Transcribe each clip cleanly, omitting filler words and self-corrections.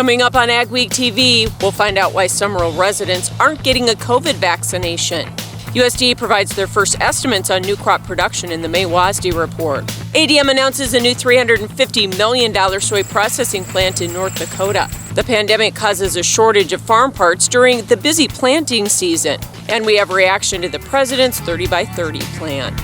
Coming up on AgweekTV, we'll find out why some rural residents aren't getting a COVID vaccination. USDA provides their first estimates on new crop production in the May WASDE report. ADM announces a new $350 million soy processing plant in North Dakota. The pandemic causes a shortage of farm parts during the busy planting season. And we have a reaction to the president's 30 by 30 plan.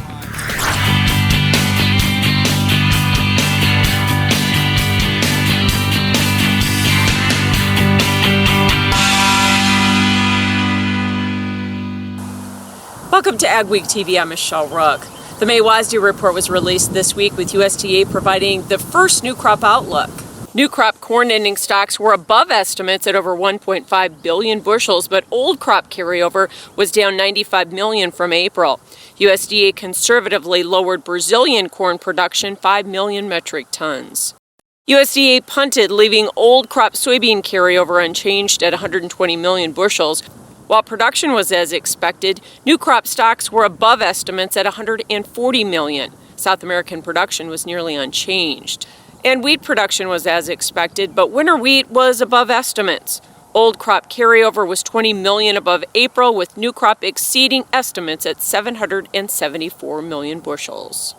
Welcome to AgweekTV. I'm Michelle Rook. The May WASDE report was released this week with USDA providing the first new crop outlook. New crop corn ending stocks were above estimates at over 1.5 billion bushels, but old crop carryover was down 95 million from April. USDA conservatively lowered Brazilian corn production 5 million metric tons. USDA punted, leaving old crop soybean carryover unchanged at 120 million bushels. While production was as expected, new crop stocks were above estimates at 140 million. South American production was nearly unchanged. And wheat production was as expected, but winter wheat was above estimates. Old crop carryover was 20 million above April, with new crop exceeding estimates at 774 million bushels.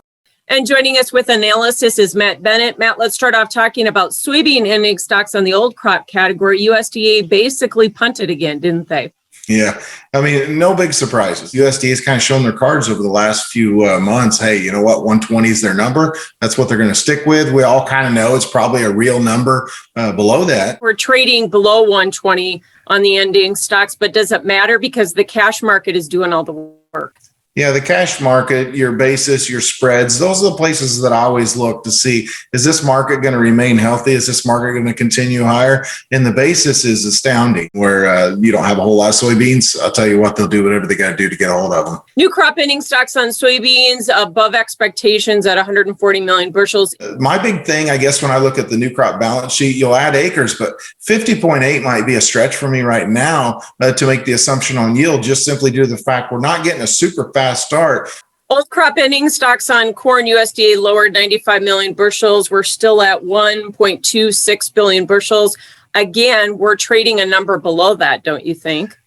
And joining us with analysis is Matt Bennett. Matt, let's start off talking about soybean ending stocks on the old crop category. USDA basically punted again, didn't they? Yeah, I mean, no big surprises. USDA has kind of shown their cards over the last few months. Hey, you know what? 120 is their number. That's what they're going to stick with. We all kind of know it's probably a real number below that. We're trading below 120 on the ending stocks, but does it matter because the cash market is doing all the work? Yeah, the cash market, your basis, your spreads, those are the places that I always look to see, is this market going to remain healthy? Is this market going to continue higher? And the basis is astounding, where you don't have a whole lot of soybeans. I'll tell you what, they'll do whatever they got to do to get a hold of them. New crop ending stocks on soybeans above expectations at 140 million bushels. My big thing, I guess, when I look at the new crop balance sheet, you'll add acres, but 50.8 might be a stretch for me right now to make the assumption on yield, just simply due to the fact we're not getting a super fast start. Old crop ending stocks on corn, USDA lowered 95 million bushels. We're still at 1.26 billion bushels. Again, we're trading a number below that, don't you think?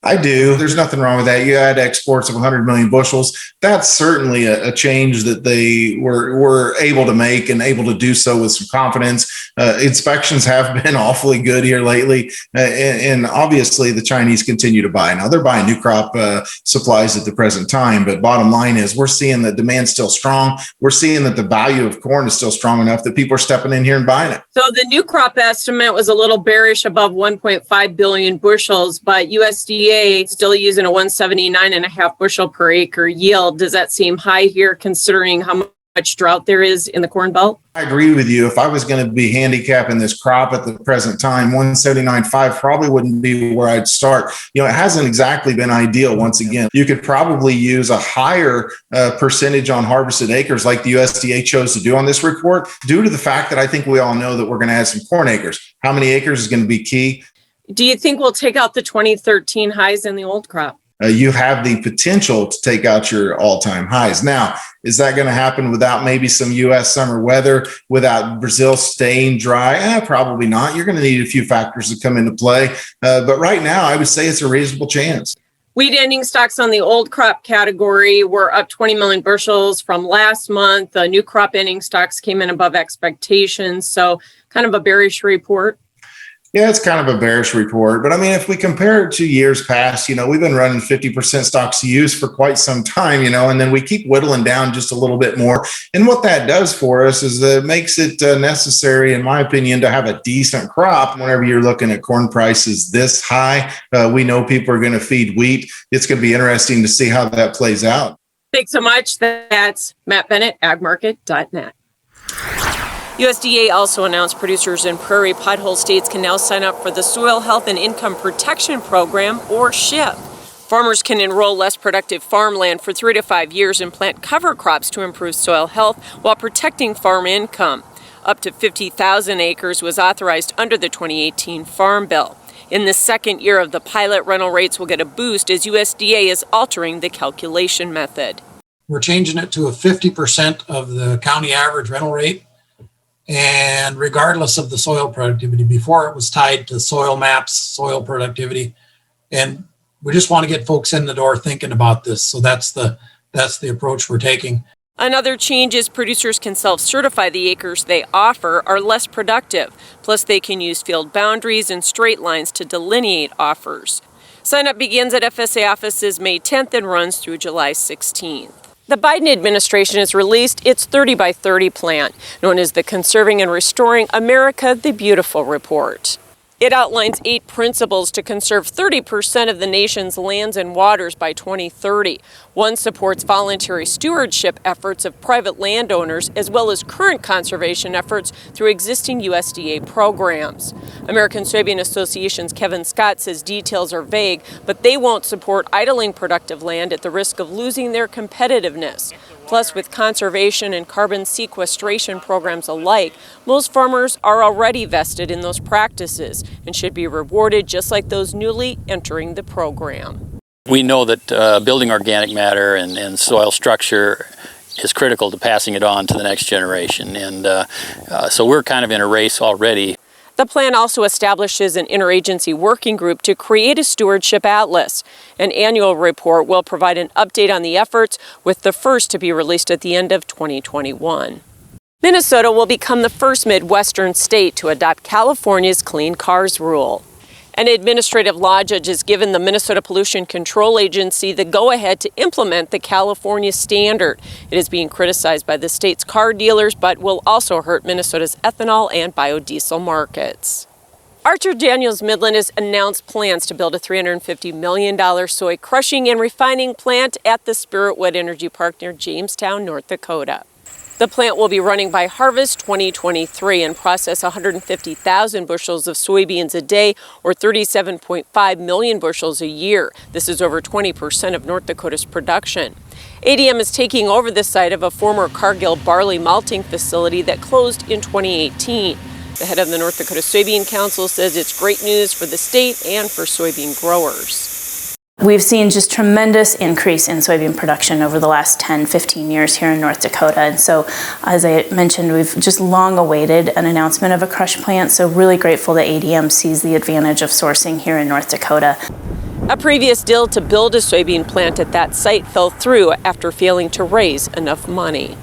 I do. There's nothing wrong with that. You had exports of 100 million bushels. That's certainly a change that they were able to make and able to do so with some confidence. Inspections have been awfully good here lately. And obviously, the Chinese continue to buy. Now, they're buying new crop supplies at the present time. But bottom line is we're seeing that demand's still strong. We're seeing that the value of corn is still strong enough that people are stepping in here and buying it. So the new crop estimate was a little bearish above 1.5 billion bushels, but USDA still using a 179.5 bushel per acre yield. Does that seem high here considering how much drought there is in the Corn Belt? I agree with you. If I was going to be handicapping this crop at the present time, 179.5 probably wouldn't be where I'd start. You know, it hasn't exactly been ideal. Once again, you could probably use a higher percentage on harvested acres like the USDA chose to do on this report, due to the fact that I think we all know that we're going to add some corn acres. How many acres is going to be key. Do you think we'll take out the 2013 highs in the old crop? You have the potential to take out your all-time highs. Now, is that going to happen without maybe some U.S. summer weather, without Brazil staying dry? Probably not. You're going to need a few factors to come into play. But right now, I would say it's a reasonable chance. Wheat ending stocks on the old crop category were up 20 million bushels from last month. The new crop ending stocks came in above expectations. So kind of a bearish report. Yeah, it's kind of a bearish report. But I mean, if we compare it to years past, you know, we've been running 50% stocks to use for quite some time, you know, and then we keep whittling down just a little bit more. And what that does for us is it makes it necessary, in my opinion, to have a decent crop. Whenever you're looking at corn prices this high, we know people are going to feed wheat. It's going to be interesting to see how that plays out. Thanks so much. That's Matt Bennett, agmarket.net. USDA also announced producers in prairie pothole states can now sign up for the Soil Health and Income Protection Program, or SHIPP. Farmers can enroll less productive farmland for 3 to 5 years and plant cover crops to improve soil health while protecting farm income. Up to 50,000 acres was authorized under the 2018 Farm Bill. In the second year of the pilot, rental rates will get a boost as USDA is altering the calculation method. We're changing it to a 50% of the county average rental rate. And regardless of the soil productivity, before it was tied to soil maps, soil productivity, and we just want to get folks in the door thinking about this. So that's the approach we're taking. Another change is producers can self-certify the acres they offer are less productive. Plus, they can use field boundaries and straight lines to delineate offers. Sign-up begins at FSA offices May 10th and runs through July 16th. The Biden administration has released its 30 by 30 plan, known as the Conserving and Restoring America the Beautiful Report. It outlines 8 principles to conserve 30% of the nation's lands and waters by 2030. One supports voluntary stewardship efforts of private landowners as well as current conservation efforts through existing USDA programs. American Soybean Association's Kevin Scott says details are vague, but they won't support idling productive land at the risk of losing their competitiveness. Plus, with conservation and carbon sequestration programs alike, most farmers are already vested in those practices and should be rewarded just like those newly entering the program. We know that building organic matter and soil structure is critical to passing it on to the next generation. And so we're kind of in a race already. The plan also establishes an interagency working group to create a stewardship atlas. An annual report will provide an update on the efforts, with the first to be released at the end of 2021. Minnesota will become the first Midwestern state to adopt California's Clean Cars rule. An administrative law judge has given the Minnesota Pollution Control Agency the go-ahead to implement the California standard. It is being criticized by the state's car dealers, but will also hurt Minnesota's ethanol and biodiesel markets. Archer Daniels Midland has announced plans to build a $350 million soy crushing and refining plant at the Spiritwood Energy Park near Jamestown, North Dakota. The plant will be running by harvest 2023 and process 150,000 bushels of soybeans a day, or 37.5 million bushels a year. This is over 20% of North Dakota's production. ADM is taking over the site of a former Cargill barley malting facility that closed in 2018. The head of the North Dakota Soybean Council says it's great news for the state and for soybean growers. We've seen just tremendous increase in soybean production over the last 10, 15 years here in North Dakota. And so, as I mentioned, we've just long awaited an announcement of a crush plant. So really grateful that ADM sees the advantage of sourcing here in North Dakota. A previous deal to build a soybean plant at that site fell through after failing to raise enough money.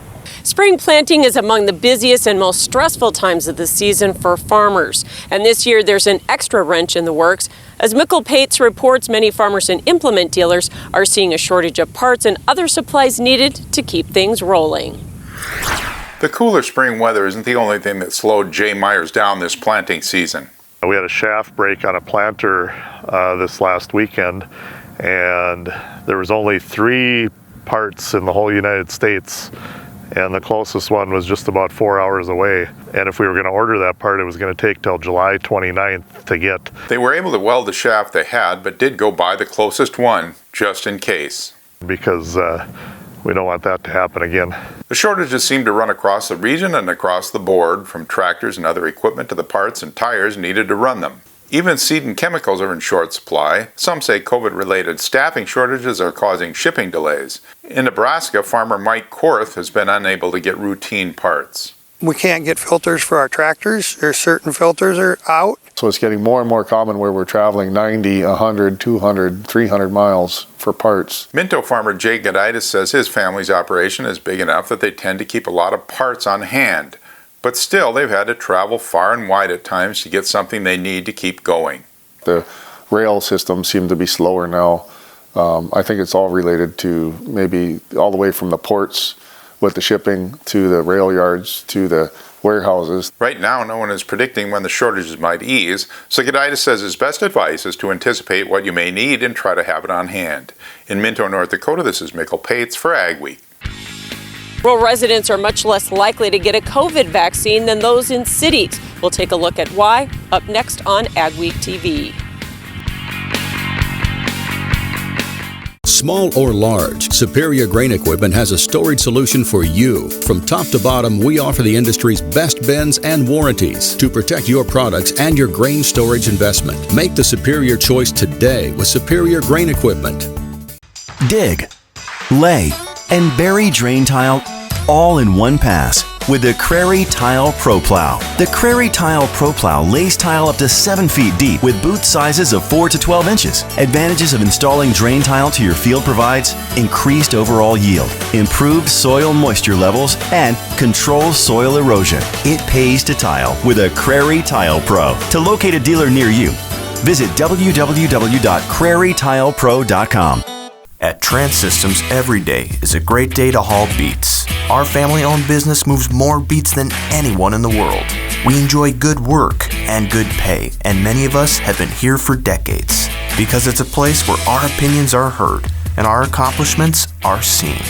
Spring planting is among the busiest and most stressful times of the season for farmers. And this year there's an extra wrench in the works. As Mickle Pates reports, many farmers and implement dealers are seeing a shortage of parts and other supplies needed to keep things rolling. The cooler spring weather isn't the only thing that slowed Jay Myers down this planting season. We had a shaft break on a planter this last weekend, and there was only 3 parts in the whole United States, and the closest one was just about 4 hours away. And if we were going to order that part, it was going to take till July 29th to get. They were able to weld the shaft they had, but did go buy the closest one, just in case. Because we don't want that to happen again. The shortages seem to run across the region and across the board, from tractors and other equipment to the parts and tires needed to run them. Even seed and chemicals are in short supply. Some say COVID-related staffing shortages are causing shipping delays. In Nebraska, farmer Mike Korth has been unable to get routine parts. We can't get filters for our tractors. There's certain filters are out. So it's getting more and more common where we're traveling 90, 100, 200, 300 miles for parts. Minto farmer Jay Goditis says his family's operation is big enough that they tend to keep a lot of parts on hand. But still, they've had to travel far and wide at times to get something they need to keep going. The rail systems seem to be slower now. I think it's all related to maybe all the way from the ports with the shipping to the rail yards to the warehouses. Right now, no one is predicting when the shortages might ease, so Goditis says his best advice is to anticipate what you may need and try to have it on hand. In Minto, North Dakota, this is Mickle Pates for AgWeek. Rural residents are much less likely to get a COVID vaccine than those in cities. We'll take a look at why, up next on AgweekTV. Small or large, Superior Grain Equipment has a storage solution for you. From top to bottom, we offer the industry's best bins and warranties to protect your products and your grain storage investment. Make the superior choice today with Superior Grain Equipment. Dig, lay, and bury drain tile all in one pass. with the Crary Tile Pro Plow. The Crary Tile Pro Plow lays tile up to 7 feet deep with boot sizes of 4 to 12 inches. Advantages of installing drain tile to your field provides increased overall yield, improved soil moisture levels, and controls soil erosion. It pays to tile with a Crary Tile Pro. To locate a dealer near you, visit www.crarytilepro.com. At Trans Systems, every day is a great day to haul beets. Our family-owned business moves more beets than anyone in the world. We enjoy good work and good pay, and many of us have been here for decades because it's a place where our opinions are heard and our accomplishments are seen.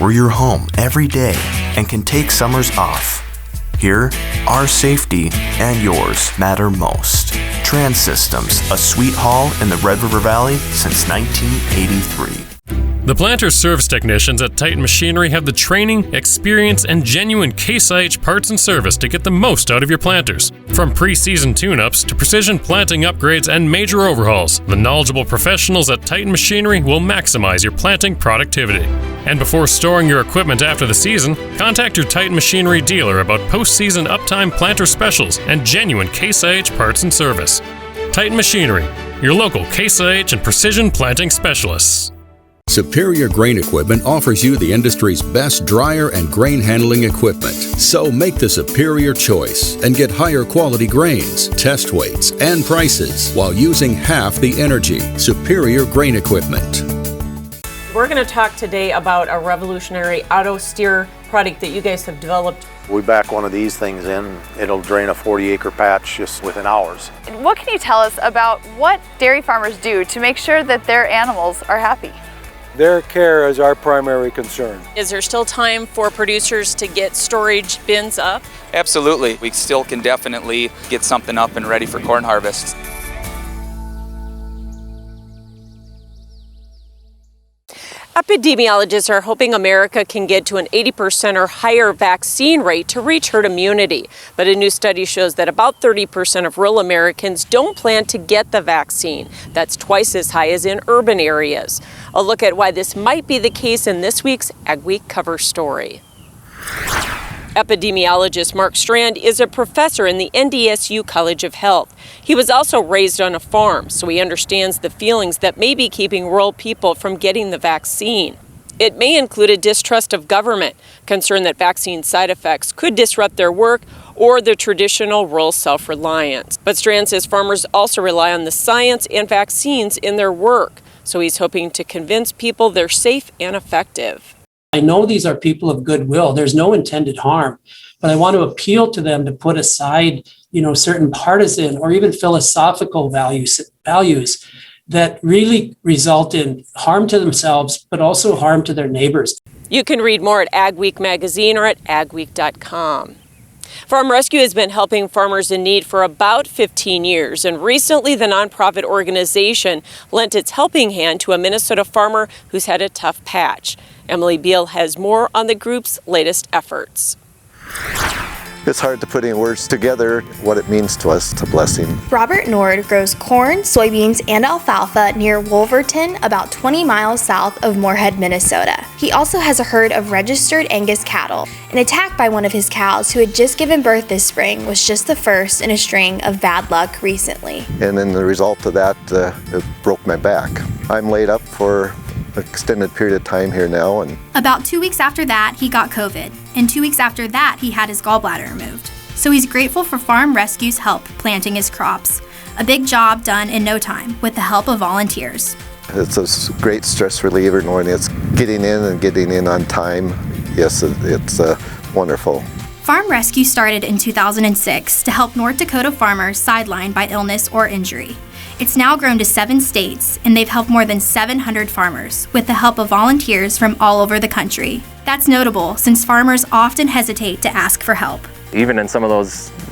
We're your home every day and can take summers off. Here, our safety and yours matter most. Trans Systems, a sweet haul in the Red River Valley since 1983. The planter service technicians at Titan Machinery have the training, experience, and genuine Case IH parts and service to get the most out of your planters. From pre-season tune-ups to precision planting upgrades and major overhauls, the knowledgeable professionals at Titan Machinery will maximize your planting productivity. And before storing your equipment after the season, contact your Titan Machinery dealer about post-season uptime planter specials and genuine Case IH parts and service. Titan Machinery, your local Case IH and precision planting specialists. Superior Grain Equipment offers you the industry's best dryer and grain handling equipment. So make the superior choice and get higher quality grains, test weights, and prices while using half the energy. Superior Grain Equipment. We're going to talk today about a revolutionary auto steer product that you guys have developed. We back one of these things in, it'll drain a 40-acre patch just within hours. What can you tell us about what dairy farmers do to make sure that their animals are happy? Their care is our primary concern. Is there still time for producers to get storage bins up? Absolutely. We still can definitely get something up and ready for corn harvest. Epidemiologists are hoping America can get to an 80% or higher vaccine rate to reach herd immunity. But a new study shows that about 30% of rural Americans don't plan to get the vaccine. That's twice as high as in urban areas. A look at why this might be the case in this week's Ag Week cover story. Epidemiologist Mark Strand is a professor in the NDSU College of Health. He was also raised on a farm, so he understands the feelings that may be keeping rural people from getting the vaccine. It may include a distrust of government, concern that vaccine side effects could disrupt their work, or the traditional rural self-reliance. But Strand says farmers also rely on the science and vaccines in their work, so he's hoping to convince people they're safe and effective. I know these are people of goodwill. There's no intended harm, but I want to appeal to them to put aside, certain partisan or even philosophical values that really result in harm to themselves, but also harm to their neighbors. You can read more at Ag Week magazine or at agweek.com. Farm Rescue has been helping farmers in need for about 15 years, and recently the nonprofit organization lent its helping hand to a Minnesota farmer who's had a tough patch. Emily Beal has more on the group's latest efforts. It's hard to put in words together what it means to us. It's a blessing. Robert Nord grows corn, soybeans, and alfalfa near Wolverton, about 20 miles south of Moorhead, Minnesota. He also has a herd of registered Angus cattle. An attack by one of his cows who had just given birth this spring was just the first in a string of bad luck recently. And then the result of that, it broke my back. I'm laid up for an extended period of time here now. And about 2 weeks after that, he got COVID. And 2 weeks after that, he had his gallbladder removed. So he's grateful for Farm Rescue's help planting his crops. A big job done in no time with the help of volunteers. It's a great stress reliever knowing it's getting in on time. Yes, it's wonderful. Farm Rescue started in 2006 to help North Dakota farmers sidelined by illness or injury. It's now grown to 7 states, and they've helped more than 700 farmers with the help of volunteers from all over the country. That's notable since farmers often hesitate to ask for help. Even in some of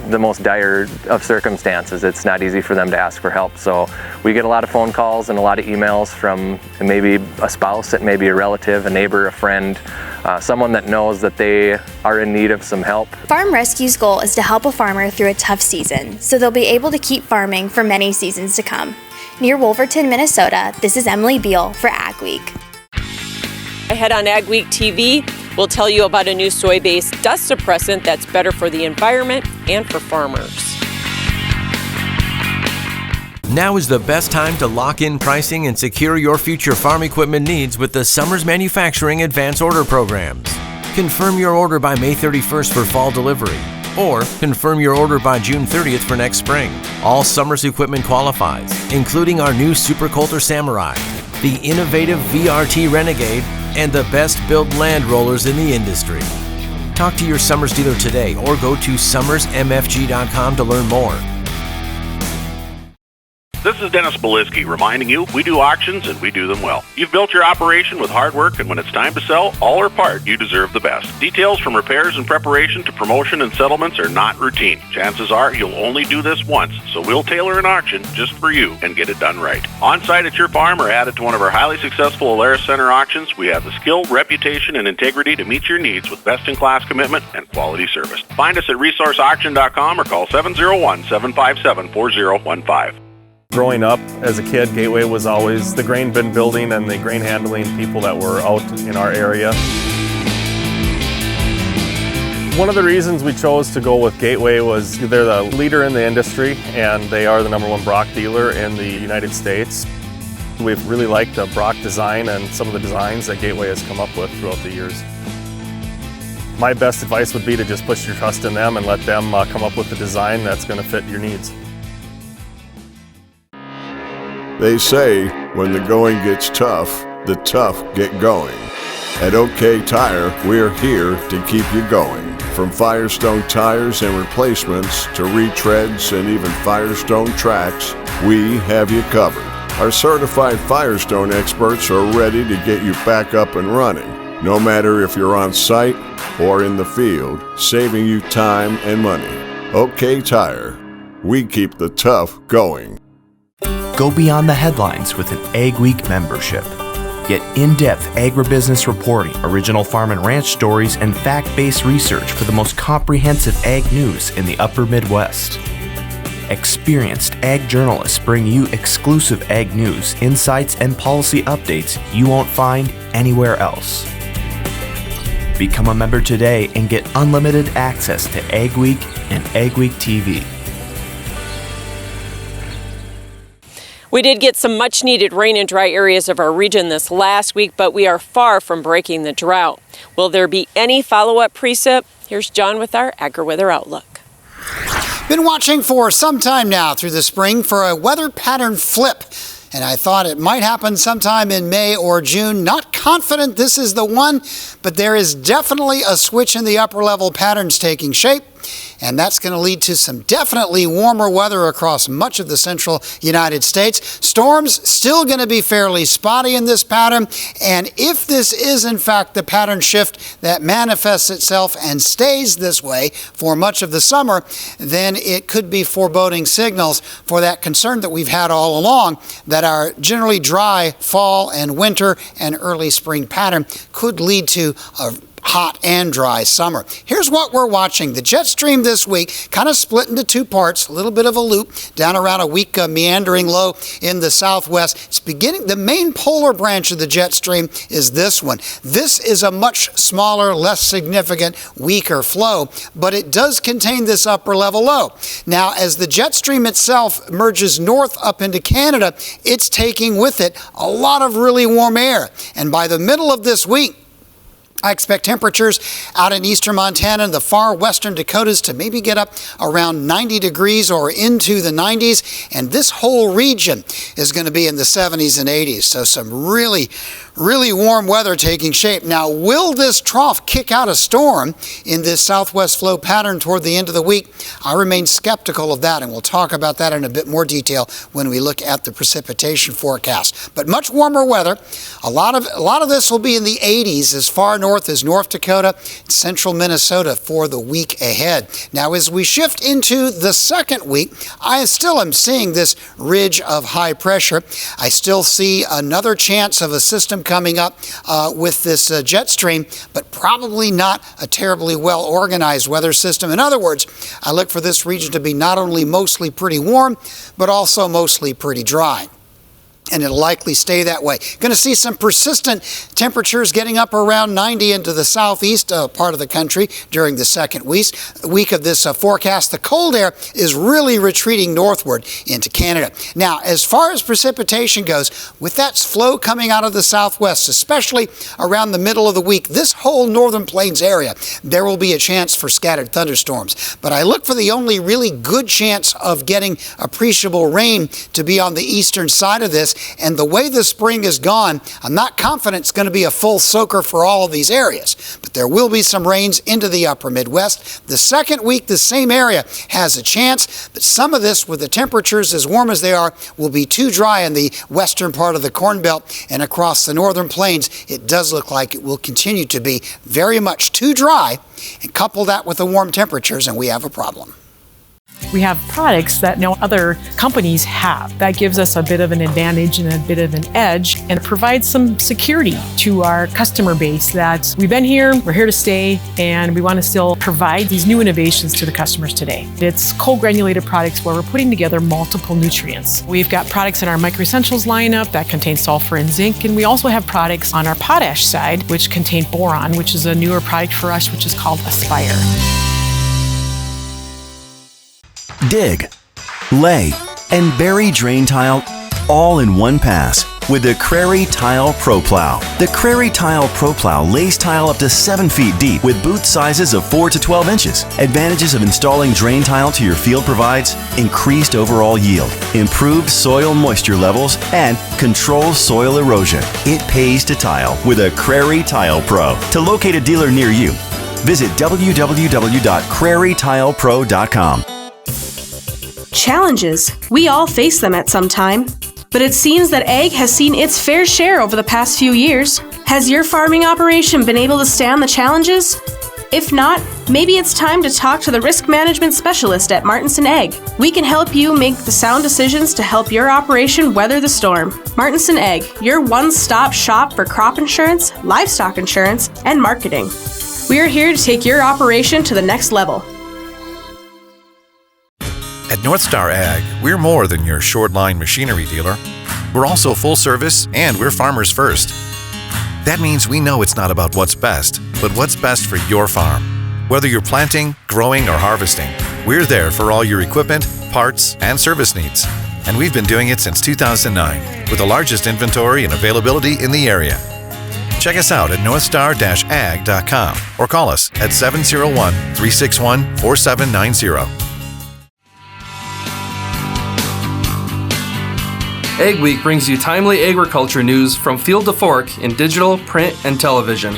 the most dire of circumstances, it's not easy for them to ask for help. So we get a lot of phone calls and a lot of emails from maybe a spouse, it may be a relative, a neighbor, a friend, someone that knows that they are in need of some help. Farm Rescue's goal is to help a farmer through a tough season, so they'll be able to keep farming for many seasons to come. Near Wolverton, Minnesota, this is Emily Beal for Ag Week. Ahead on Ag Week TV, We'll tell you about a new soy-based dust suppressant that's better for the environment and for farmers. Now is the best time to lock in pricing and secure your future farm equipment needs with the Summers Manufacturing Advance Order Programs. Confirm your order by May 31st for fall delivery, or confirm your order by June 30th for next spring. All Summers equipment qualifies, including our new Super Coulter Samurai, the innovative VRT Renegade, and the best built land rollers in the industry. Talk to your Summers dealer today or go to summersmfg.com to learn more. This is Dennis Beliski reminding you we do auctions and we do them well. You've built your operation with hard work, and when it's time to sell, all or part, you deserve the best. Details from repairs and preparation to promotion and settlements are not routine. Chances are you'll only do this once, so we'll tailor an auction just for you and get it done right. On-site at your farm or added to one of our highly successful Alaris Center auctions, we have the skill, reputation, and integrity to meet your needs with best-in-class commitment and quality service. Find us at resourceauction.com or call 701-757-4015. Growing up as a kid, Gateway was always the grain bin building and the grain handling people that were out in our area. One of the reasons we chose to go with Gateway was they're the leader in the industry and they are the #1 Brock dealer in the United States. We've really liked the Brock design and some of the designs that Gateway has come up with throughout the years. My best advice would be to just put your trust in them and let them come up with the design that's going to fit your needs. They say when the going gets tough, the tough get going. At OK Tire, we're here to keep you going. From Firestone tires and replacements to retreads and even Firestone tracks, we have you covered. Our certified Firestone experts are ready to get you back up and running, no matter if you're on site or in the field, saving you time and money. OK Tire, we keep the tough going. Go beyond the headlines with an Ag Week membership. Get in-depth agribusiness reporting, original farm and ranch stories, and fact-based research for the most comprehensive ag news in the upper Midwest. Experienced ag journalists bring you exclusive ag news, insights, and policy updates you won't find anywhere else. Become a member today and get unlimited access to Ag Week and AgweekTV. We did get some much needed rain in dry areas of our region this last week, but we are far from breaking the drought. Will there be any follow-up precip? Here's John with our AgriWeather Outlook. Been watching for some time now through the spring for a weather pattern flip, and I thought it might happen sometime in May or June. Not confident this is the one, but there is definitely a switch in the upper level patterns taking shape. And that's going to lead to some definitely warmer weather across much of the central United States. Storms still going to be fairly spotty in this pattern. And if this is in fact the pattern shift that manifests itself and stays this way for much of the summer, then it could be foreboding signals for that concern that we've had all along, that our generally dry fall and winter and early spring pattern could lead to a hot and dry summer. Here's what we're watching. The jet stream this week kind of split into two parts, a little bit of a loop down around a weak meandering low in the southwest. It's beginning, the main polar branch of the jet stream is this one. This is a much smaller, less significant, weaker flow, but it does contain this upper level low. Now, as the jet stream itself merges north up into Canada, it's taking with it a lot of really warm air. And by the middle of this week, I expect temperatures out in eastern Montana and the far western Dakotas to maybe get up around 90 degrees or into the 90s. And this whole region is going to be in the 70s and 80s. So some really warm weather taking shape. Now, will this trough kick out a storm in this southwest flow pattern toward the end of the week? I remain skeptical of that, and we'll talk about that in a bit more detail when we look at the precipitation forecast. But much warmer weather. A lot of this will be in the 80s as far north as North Dakota, central Minnesota for the week ahead. Now, as we shift into the second week, I still am seeing this ridge of high pressure. I still see another chance of a system coming up with this jet stream, but probably not a terribly well organized weather system. In other words, I look for this region to be not only mostly pretty warm, but also mostly pretty dry. and it'll likely stay that way. Going to see some persistent temperatures getting up around 90 into the southeast part of the country during the second week of this forecast. The cold air is really retreating northward into Canada. Now, as far as precipitation goes, with that flow coming out of the southwest, especially around the middle of the week, this whole northern plains area, there will be a chance for scattered thunderstorms. But I look for the only really good chance of getting appreciable rain to be on the eastern side of this. And the way the spring is gone, I'm not confident it's going to be a full soaker for all of these areas. But there will be some rains into the upper Midwest. The second week, the same area has a chance, but some of this, with the temperatures as warm as they are, will be too dry in the western part of the Corn Belt and across the northern plains. It does look like it will continue to be very much too dry, and couple that with the warm temperatures and we have a problem. We have products that no other companies have. That gives us a bit of an advantage and a bit of an edge, and provides some security to our customer base that we've been here, we're here to stay, and we want to still provide these new innovations to the customers today. It's cold granulated products where we're putting together multiple nutrients. We've got products in our Micro Essentials lineup that contain sulfur and zinc, and we also have products on our potash side which contain boron, which is a newer product for us, which is called Aspire. Dig, lay, and bury drain tile all in one pass with the Crary Tile Pro Plow. The Crary Tile Pro Plow lays tile up to 7 feet deep with boot sizes of 4 to 12 inches. Advantages of installing drain tile to your field provides increased overall yield, improved soil moisture levels, and controls soil erosion. It pays to tile with a Crary Tile Pro. To locate a dealer near you, visit www.crarytilepro.com. Challenges. We all face them at some time. But it seems that ag has seen its fair share over the past few years. Has your farming operation been able to stand the challenges? If not, maybe it's time to talk to the risk management specialist at Martinson Ag. We can help you make the sound decisions to help your operation weather the storm. Martinson Ag, your one-stop shop for crop insurance, livestock insurance, and marketing. We are here to take your operation to the next level. At North Star Ag, we're more than your short-line machinery dealer. We're also full service, and we're farmers first. That means we know it's not about what's best, but what's best for your farm. Whether you're planting, growing, or harvesting, we're there for all your equipment, parts, and service needs. And we've been doing it since 2009, with the largest inventory and availability in the area. Check us out at northstar-ag.com or call us at 701-361-4790. Ag Week brings you timely agriculture news from field to fork in digital, print, and television.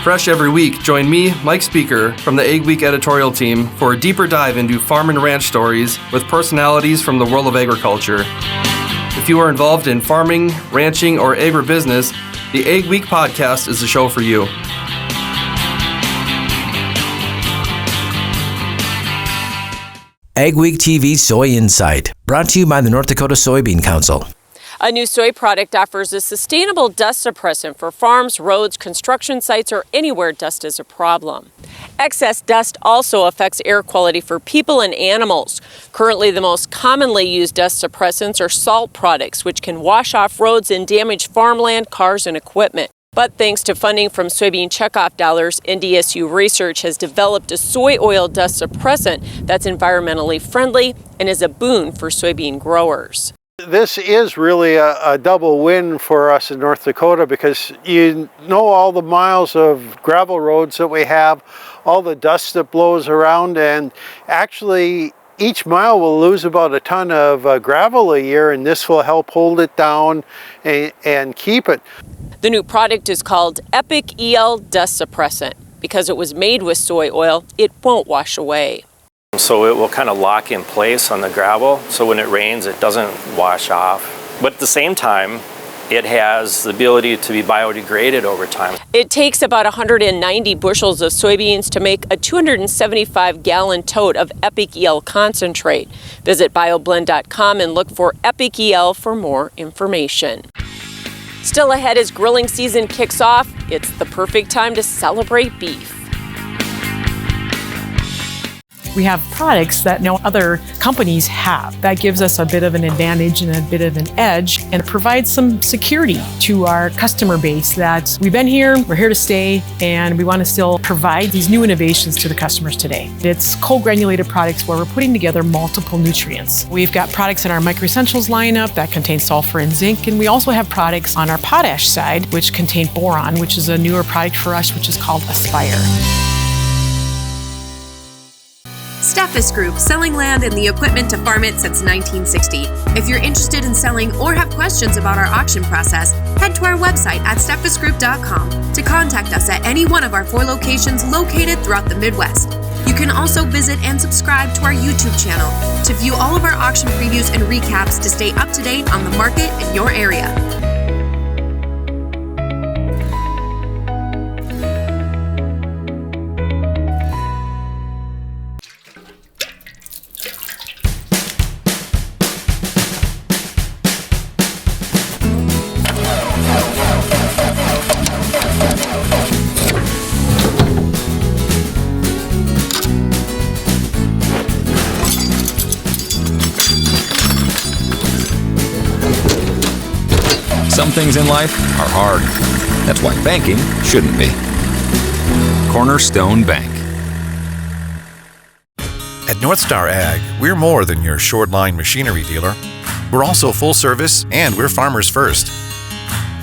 Fresh every week, join me, Mike Speaker, from the Ag Week editorial team for a deeper dive into farm and ranch stories with personalities from the world of agriculture. If you are involved in farming, ranching, or agribusiness, the Ag Week podcast is the show for you. AgweekTV Soy Insight, brought to you by the North Dakota Soybean Council. A new soy product offers a sustainable dust suppressant for farms, roads, construction sites, or anywhere dust is a problem. Excess dust also affects air quality for people and animals. Currently, the most commonly used dust suppressants are salt products, which can wash off roads and damage farmland, cars, and equipment. But thanks to funding from soybean checkoff dollars, NDSU Research has developed a soy oil dust suppressant that's environmentally friendly and is a boon for soybean growers. This is really a double win for us in North Dakota, because you know all the miles of gravel roads that we have, all the dust that blows around, and actually each mile will lose about a ton of gravel a year, and this will help hold it down and keep it. The new product is called Epic EL Dust Suppressant. Because it was made with soy oil, it won't wash away. So it will kind of lock in place on the gravel, so when it rains it doesn't wash off. But at the same time, it has the ability to be biodegraded over time. It takes about 190 bushels of soybeans to make a 275-gallon tote of Epic EL concentrate. Visit bioblend.com and look for Epic EL for more information. Still ahead as grilling season kicks off, it's the perfect time to celebrate beef. We have products that no other companies have. That gives us a bit of an advantage and a bit of an edge, and it provides some security to our customer base that we've been here, we're here to stay, and we want to still provide these new innovations to the customers today. It's co-granulated products where we're putting together multiple nutrients. We've got products in our Micro Essentials lineup that contain sulfur and zinc, and we also have products on our potash side which contain boron, which is a newer product for us, which is called Aspire. Steffes Group, selling land and the equipment to farm it since 1960. If you're interested in selling or have questions about our auction process, head to our website at steffesgroup.com to contact us at any one of our 4 locations located throughout the Midwest. You can also visit and subscribe to our YouTube channel to view all of our auction previews and recaps to stay up to date on the market in your area. Some things in life are hard. That's why banking shouldn't be. Cornerstone Bank. At North Star Ag, we're more than your short-line machinery dealer. We're also full service, and we're farmers first.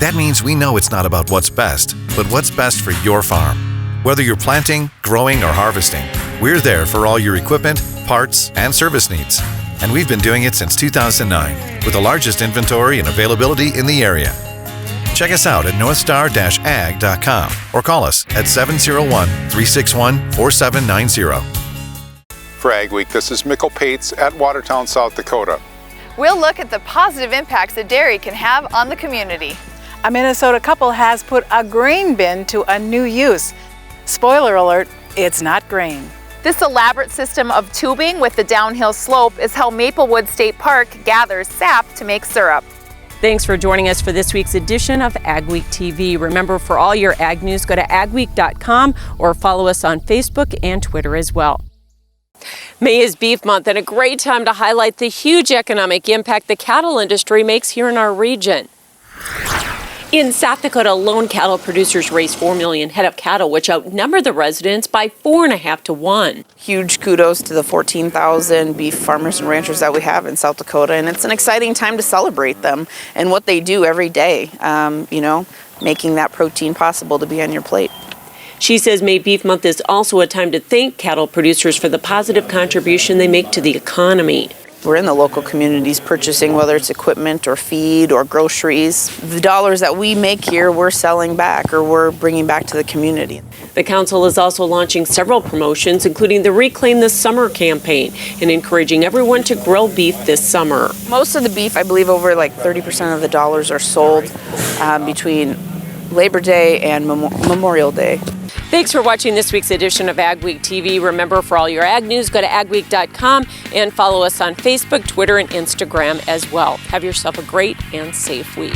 That means we know it's not about what's best, but what's best for your farm. Whether you're planting, growing, or harvesting, we're there for all your equipment, parts, and service needs. And we've been doing it since 2009, with the largest inventory and availability in the area. Check us out at northstar-ag.com or call us at 701-361-4790. For Ag Week, this is Mikkel Pates at Watertown, South Dakota. We'll look at the positive impacts that dairy can have on the community. A Minnesota couple has put a grain bin to a new use. Spoiler alert, it's not grain. This elaborate system of tubing with the downhill slope is how Maplewood State Park gathers sap to make syrup. Thanks for joining us for this week's edition of Ag Week TV. Remember, for all your ag news, go to agweek.com or follow us on Facebook and Twitter as well. May is Beef Month, and a great time to highlight the huge economic impact the cattle industry makes here in our region. In South Dakota alone, cattle producers raise 4 million head of cattle, which outnumber the residents by 4.5 to 1. Huge kudos to the 14,000 beef farmers and ranchers that we have in South Dakota, and it's an exciting time to celebrate them and what they do every day, making that protein possible to be on your plate. She says May Beef Month is also a time to thank cattle producers for the positive contribution they make to the economy. We're in the local communities purchasing, whether it's equipment or feed or groceries. The dollars that we make here, we're selling back or we're bringing back to the community. The council is also launching several promotions, including the Reclaim the Summer campaign, and encouraging everyone to grill beef this summer. Most of the beef, I believe over like 30% of the dollars are sold between Labor Day and Memorial Day. Thanks for watching this week's edition of Ag Week TV. Remember, for all your ag news, go to agweek.com and follow us on Facebook, Twitter, and Instagram as well. Have yourself a great and safe week.